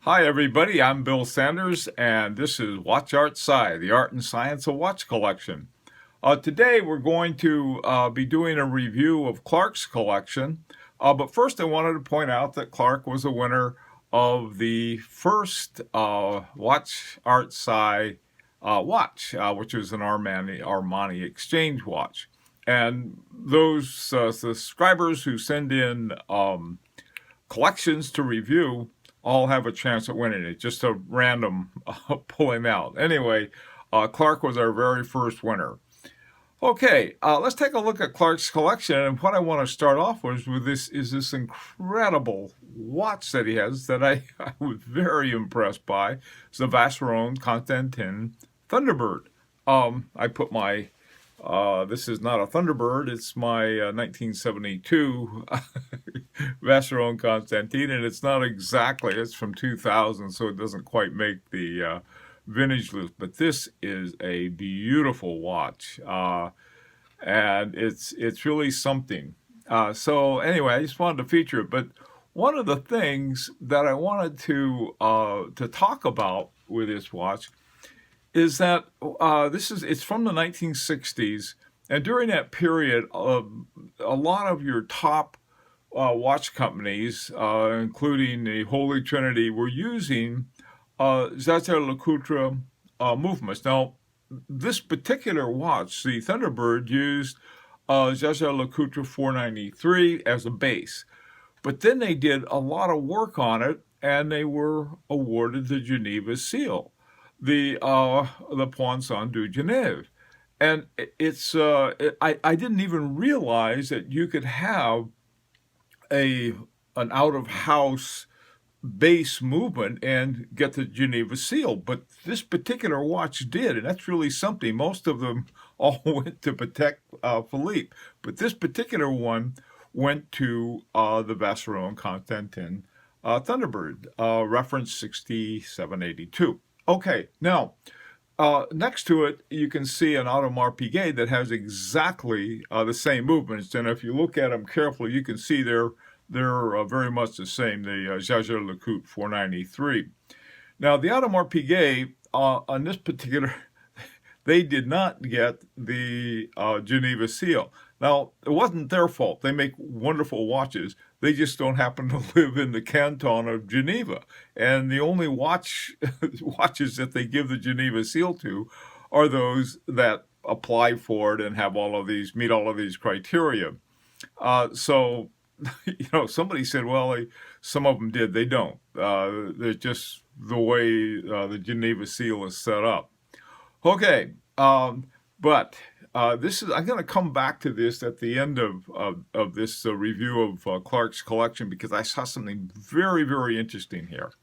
Hi, everybody. I'm Bill Sanders, and this is WatchArtSci, the art and science of watch collection. Today, we're going to be doing a review of Clark's collection. But first, I wanted to point out that Clark was a winner of the first WatchArtSci watch, which is an Armani exchange watch. And those subscribers who send in collections to review all have a chance at winning it. Just a random pulling out. Anyway, Clark was our very first winner. Okay, let's take a look at Clark's collection. And what I want to start off with this incredible watch that he has that I was very impressed by. It's the Vacheron Constantin Thunderbird. I put my this is not a Thunderbird, it's my 1972 Vacheron Constantin, and it's not exactly, it's from 2000, so it doesn't quite make the vintage list, but this is a beautiful watch, and it's really something. So anyway, I just wanted to feature it, but one of the things that I wanted to talk about with this watch is that it's from the 1960s, and during that period, a lot of your top watch companies, including the Holy Trinity, were using Jaeger-LeCoultre movements. Now, this particular watch, the Thunderbird, used Jaeger-LeCoultre 493 as a base, but then they did a lot of work on it, and they were awarded the Geneva Seal, the Poinçon de Genève. And I didn't even realize that you could have an out-of-house base movement and get the Geneva Seal, but this particular watch did, and that's really something. Most of them all went to Patek Philippe, but this particular one went to the Vacheron Constantin Thunderbird, reference 6782. Okay, now, next to it, you can see an Audemars Piguet that has exactly the same movements, and if you look at them carefully, you can see they're very much the same, the Jaeger-LeCoultre 493. Now, the Audemars Piguet, on this particular, they did not get the Geneva Seal. Now, it wasn't their fault. They make wonderful watches. They just don't happen to live in the canton of Geneva. And the only watches that they give the Geneva Seal to are those that apply for it and have meet all of these criteria. So, somebody said, well, some of them did. They don't. They're just the way the Geneva Seal is set up. Okay, but I'm going to come back to this at the end of this review of Clark's collection, because I saw something very, very interesting here.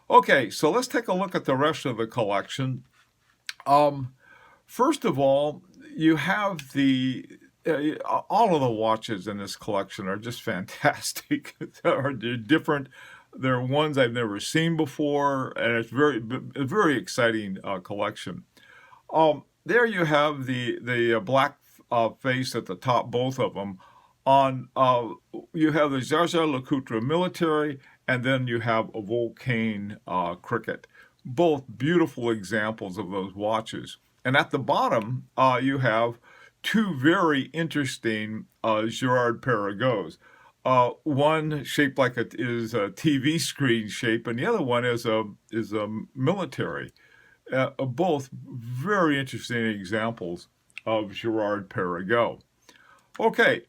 Okay, so let's take a look at the rest of the collection. First of all, you have all of the watches in this collection are just fantastic. They're different. They're ones I've never seen before, and it's a very exciting collection. There you have the black face at the top, both of them. You have the Jaeger-LeCoultre military, and then you have a Vulcain cricket. Both beautiful examples of those watches. And at the bottom, you have two very interesting Girard-Perregaux. One shaped like is a TV screen shape, and the other one is a military. Both very interesting examples of Girard-Perregaux. Okay,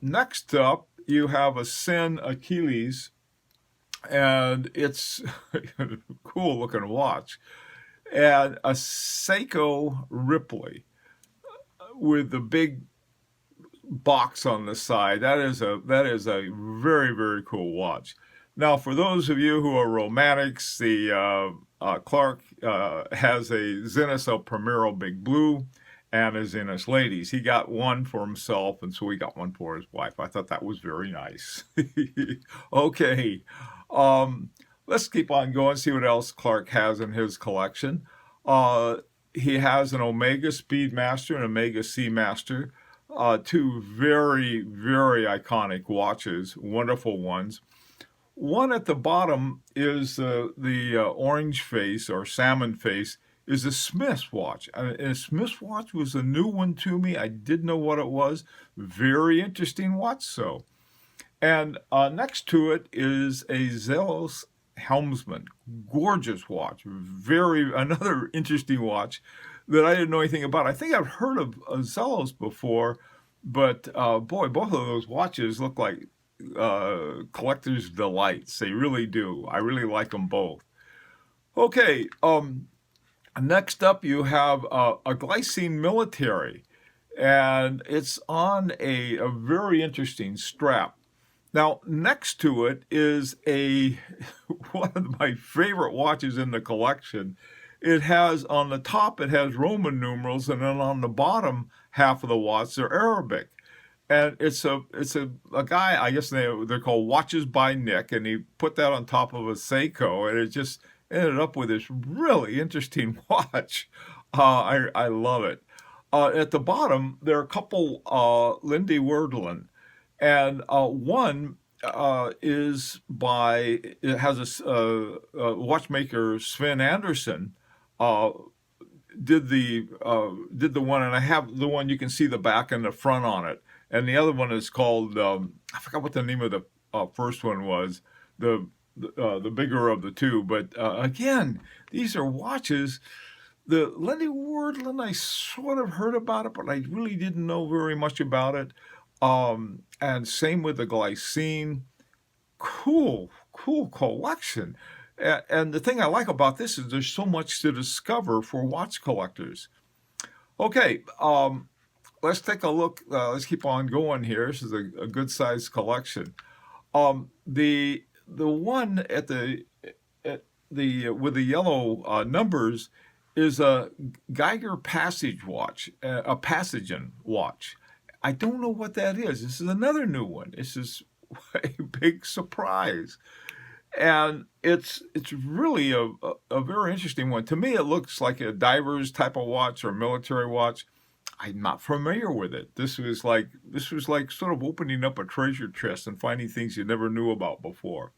next up you have a Sen Achilles, and it's a cool looking watch, and a Seiko Ripley with the big box on the side. That is a very, very cool watch. Now, for those of you who are romantics, the Clark has a Zenith El Primero Big Blue and a Zenith Ladies. He got one for himself, and so he got one for his wife. I thought that was very nice. Okay, let's keep on going, see what else Clark has in his collection. He has an Omega Speedmaster and Omega Seamaster, two very, very iconic watches, wonderful ones. One at the bottom is the orange face or salmon face is a Smith's watch. And a Smith's watch was a new one to me. I didn't know what it was. Very interesting watch, so. And next to it is a Zelos Helmsman. Gorgeous watch. Another interesting watch that I didn't know anything about. I think I've heard of Zelos before, but boy, both of those watches look like collector's delights. They really do. I really like them both. Okay, next up you have a Glycine Military, and it's on a very interesting strap. Now, next to it is one of my favorite watches in the collection. It has, on the top, it has Roman numerals, and then on the bottom half of the watch, they're Arabic. And it's a guy, I guess they're called Watches by Nick, and he put that on top of a Seiko, and it just ended up with this really interesting watch. I love it. At the bottom, there are a couple Lindy Wordlin. And one is by, it has a watchmaker, Sven Anderson, did the one, and I have the one you can see the back and the front on it. And the other one is called, I forgot what the name of the first one was, the bigger of the two. But again, these are watches. The Lindy Wordlin, I sort of heard about it, but I really didn't know very much about it. And same with the Glycine. Cool collection. And the thing I like about this is there's so much to discover for watch collectors. Okay, let's take a look. Let's keep on going here. This is a good sized collection. The one at the with the yellow numbers is a Geiger Passage watch, a Passagen watch. I don't know what that is. This is another new one. This is a big surprise. And it's really a very interesting one. To me, it looks like a diver's type of watch or military watch. I'm not familiar with it. This was like sort of opening up a treasure chest and finding things you never knew about before.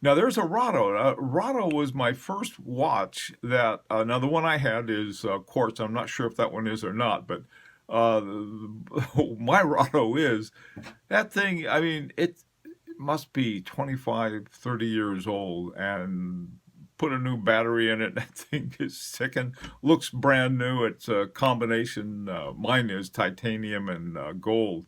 Now there's a Rado. Rado was my first watch that, now the one I had is quartz. I'm not sure if that one is or not, but my Rado is. That thing, I mean, it must be 25, 30 years old, and put a new battery in it. That thing is sick and looks brand new. It's a combination, mine is titanium and gold.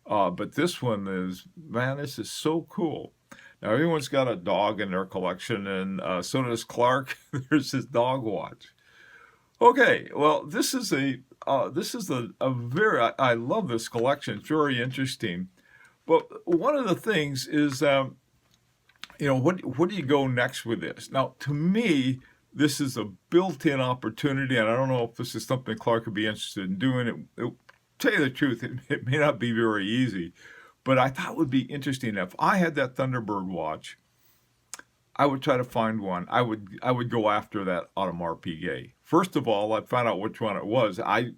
But this one is, man, this is so cool. Now, everyone's got a dog in their collection, and so does Clark. There's his dog watch. Okay, well, this is a very, I love this collection. It's very interesting. But one of the things is, what do you go next with this? Now, to me, this is a built-in opportunity, and I don't know if this is something Clark would be interested in doing. Tell you the truth, it may not be very easy, but I thought it would be interesting. If I had that Thunderbird watch, I would try to find one. I would go after that Audemars Piguet. First of all, I found out which one it was. I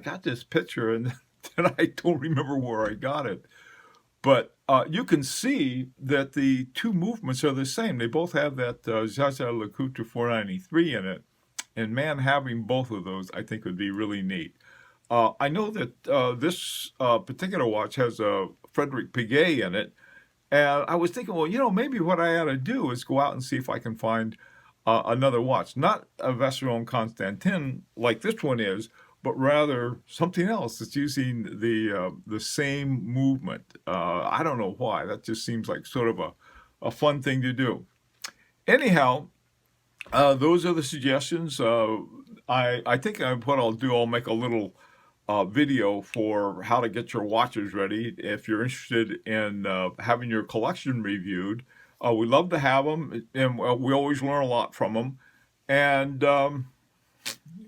got this picture, and then I don't remember where I got it. But you can see that the two movements are the same. They both have that Jaeger-LeCoultre 493 in it. And man, having both of those, I think, would be really neat. I know that this particular watch has a Frederic Piguet in it. And I was thinking, well, maybe what I ought to do is go out and see if I can find another watch. Not a Vacheron Constantin like this one is, but rather something else that's using the same movement. I don't know why. That just seems like sort of a fun thing to do. Anyhow, those are the suggestions. I think what I'll do, I'll make a little video for how to get your watches ready. If you're interested in having your collection reviewed, we love to have them, and we always learn a lot from them. And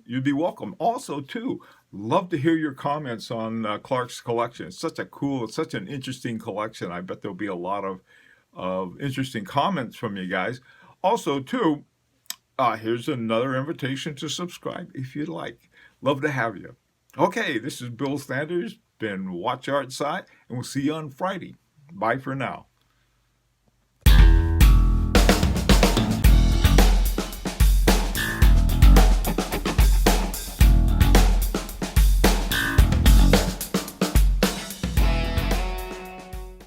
you'd be welcome. Also, too, love to hear your comments on Clark's collection. It's such an interesting collection. I bet there'll be a lot of interesting comments from you guys. Also, too, here's another invitation to subscribe if you'd like. Love to have you. Okay, this is Bill Sanders, been WatchArtSci, and we'll see you on Friday. Bye for now.